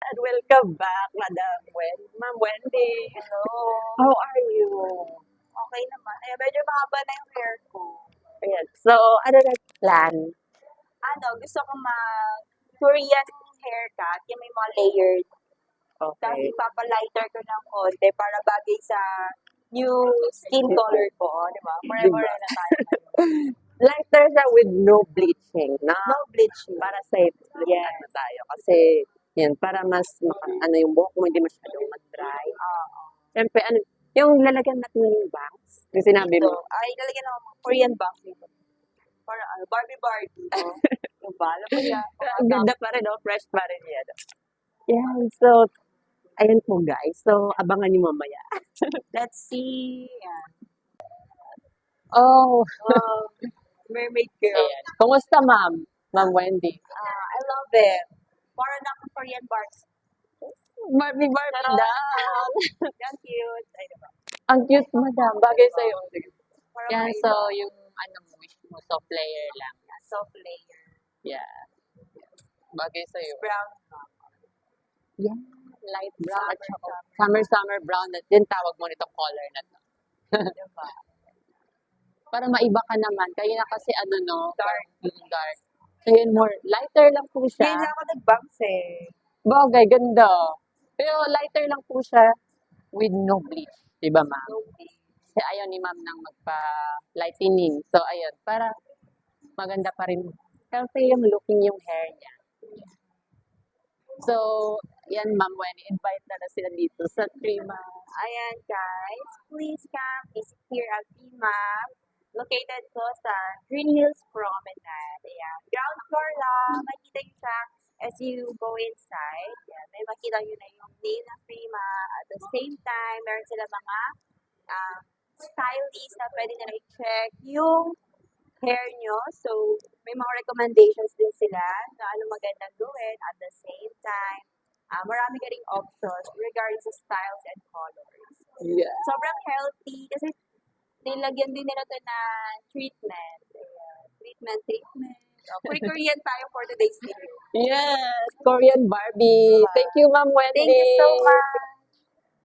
And welcome back, Ma'am Wendy. Hello. How are you? Okay naman. Eh, medyo mahaba na yung hair ko. Ayan. So, ano na plan? Gusto ko mag-Korean haircut, yung may mga layered. Tapos Okay. ipapalighter ko ng konti para bagay sa new skin color ko, di ba? More na tayo ngayon. Lighter na with no bleaching, no? No bleaching. Para safe. Yes. Ano tayo. Kasi, yan, para mas, yung buhok mo hindi masyadong mag-dry. Oo. Siyempre, yung lalagyan natin yung bangs. Yung sinabi Dito, mo. ay lalagyan ako ng Korean bangs dito. Para Barbie. Oh. Diba? Alam mo yan. Ang ganda pa rin, no? Fresh pa rin yan. Yeah, so, ayan po guys. So, abangan niyo mamaya. Let's see. Yan. Oh, Mermaid girl. ayan. Kumusta, ma'am? Ma'am Wendy. I love it. Para na akong Korean bars. Barbie down. Yan cute. Ay, diba? Ang cute, madam. Bagay sa'yo. Para Yan, may so, yung wish mo, soft layer lang. soft layer. Yeah. Bagay sa'yo. Brown. Yeah. Light brown at saka summer brown. Din tawag mo nitong color na to. Diba? Para maiba ka naman. Kaya na kasi Dark. dark. So, yun more, lighter lang po siya. Hindi ako nag-bangs eh. Bagay, ganda. Pero lighter lang po siya with no bleach. Diba, ma'am? Kasi ayaw ni ma'am nang magpa-lightening. So, ayun, para maganda pa rin. Healthy yung looking yung hair niya. So, yan, ma'am, when invite na sila dito sa Trima. Ayan guys, please come visit here at Lima. Located po sa Green Hills Promenade. Ayan. Ground floor lang. Makita nyo siya as you go inside. Ayan. May makita nyo na yung name ng Prima. At the same time, meron sila mga stylists na pwede nyo i-check yung hair nyo. So, may mga recommendations din sila na ano magandang gawin. At the same time, marami ka ring options regarding sa styles and colors. Yeah. Sobrang healthy kasi nilagyan din nila ito na treatment. Ayan. Treatment. Korean tayo for today's video. Yes, Korean Barbie. Thank you, Ma'am Wendy. Thank you so much.